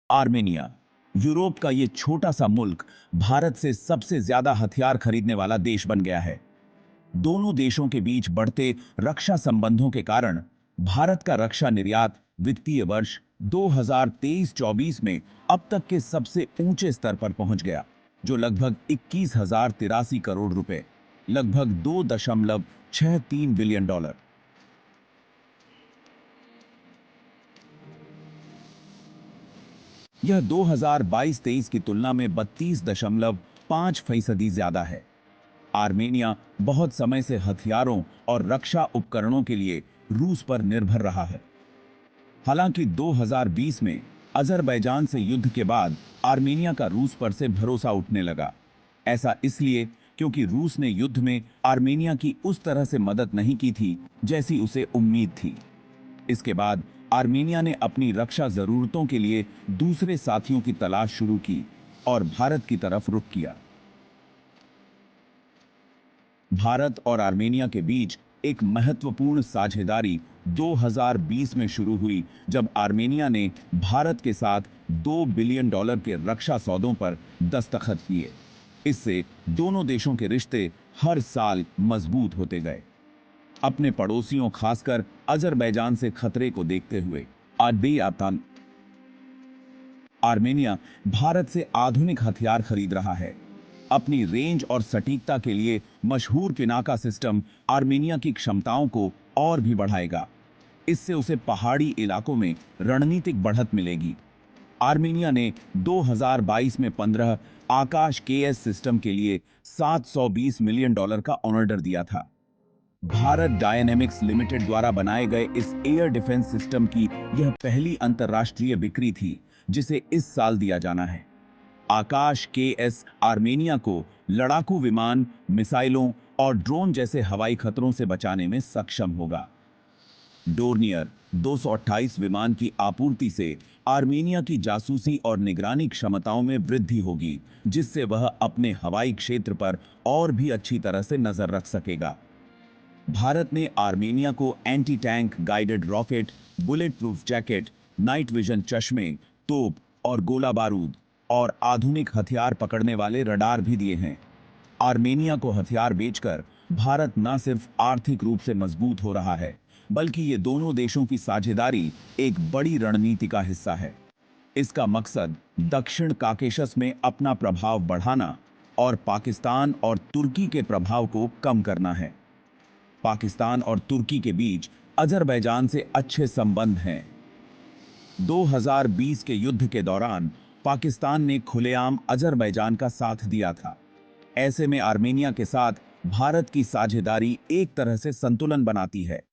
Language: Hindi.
आर्मेनिया, यूरोप का ये छोटा सा मुल्क भारत से सबसे ज्यादा हथियार खरीदने वाला देश बन गया है। दोनों देशों के बीच बढ़ते रक्षा संबंधों के कारण भारत का रक्षा निर्यात वित्तीय वर्ष 2023-24 में अब तक के सबसे ऊंचे स्तर पर पहुंच गया, जो लगभग 21,083 करोड़ रुपए, लगभग 2.63 बिलियन डॉलर। यह 2022-23 की तुलना में 32.5% ज्यादा है। आर्मेनिया बहुत समय से हथियारों और रक्षा उपकरणों के लिए रूस पर निर्भर रहा है। हालांकि 2020 में अजरबैजान से युद्ध के बाद आर्मेनिया का रूस पर से भरोसा उठने लगा। ऐसा इसलिए क्योंकि रूस ने युद्ध में आर्मेनिया की उस तरह से मदद नहीं की थी जैसी उसे उम्मीद थी। इसके बाद आर्मेनिया ने अपनी रक्षा जरूरतों के लिए दूसरे साथियों की तलाश शुरू की और भारत की तरफ रुख किया। भारत और आर्मेनिया के बीच एक महत्वपूर्ण साझेदारी 2020 में शुरू हुई, जब आर्मेनिया ने भारत के साथ $2 बिलियन के रक्षा सौदों पर दस्तखत किए। इससे दोनों देशों के रिश्ते हर साल मजबूत होते गए। अपने पड़ोसियों, खासकर अजरबैजान से खतरे को देखते हुए आर्मेनिया भारत से आधुनिक हथियार खरीद रहा है। अपनी रेंज और सटीकता के लिए मशहूर पिनाका सिस्टम आर्मेनिया की क्षमताओं को और भी बढ़ाएगा। इससे उसे पहाड़ी इलाकों में रणनीतिक बढ़त मिलेगी। आर्मेनिया ने 2022 में 15 आकाश केएस सिस्टम के लिए $720 मिलियन का ऑर्डर दिया था। भारत डायनेमिक्स लिमिटेड द्वारा बनाए गए इस एयर डिफेंस सिस्टम की यह पहली अंतर्राष्ट्रीय बिक्री थी, जिसे इस साल दिया जाना है। आकाश केएस आर्मेनिया को लड़ाकू विमान, मिसाइलों और ड्रोन जैसे हवाई खतरों से बचाने में सक्षम होगा। डोर्नियर 228 विमान की आपूर्ति से आर्मेनिया की जासूसी और निगरानी क्षमताओं में वृद्धि होगी, जिससे वह अपने हवाई क्षेत्र पर और भी अच्छी तरह से नजर रख सकेगा। भारत ने आर्मेनिया को anti tank guided rocket, bullet proof jacket, night vision चश्मे, तोप और गोला बारूद और आधुनिक हथियार पकड़ने वाले रडार भी दिए हैं। आर्मेनिया को हथियार बेचकर भारत न सिर्फ आर्थिक रूप से मजबूत हो रहा है, बल्कि ये दोनों देशों की साझेदारी एक बड़ी रणनीति का हिस्सा है। इसका मकसद दक्षिण काकेशस में अपना प्रभाव बढ़ाना और पाकिस्तान और तुर्की के प्रभाव को कम करना है। पाकिस्तान और तुर्की के बीच अजरबैजान से अच्छे संबंध हैं। 2020 के युद्ध के दौरान पाकिस्तान ने खुलेआम अजरबैजान का साथ दिया था। ऐसे में आर्मेनिया के साथ भारत की साझेदारी एक तरह से संतुलन बनाती है।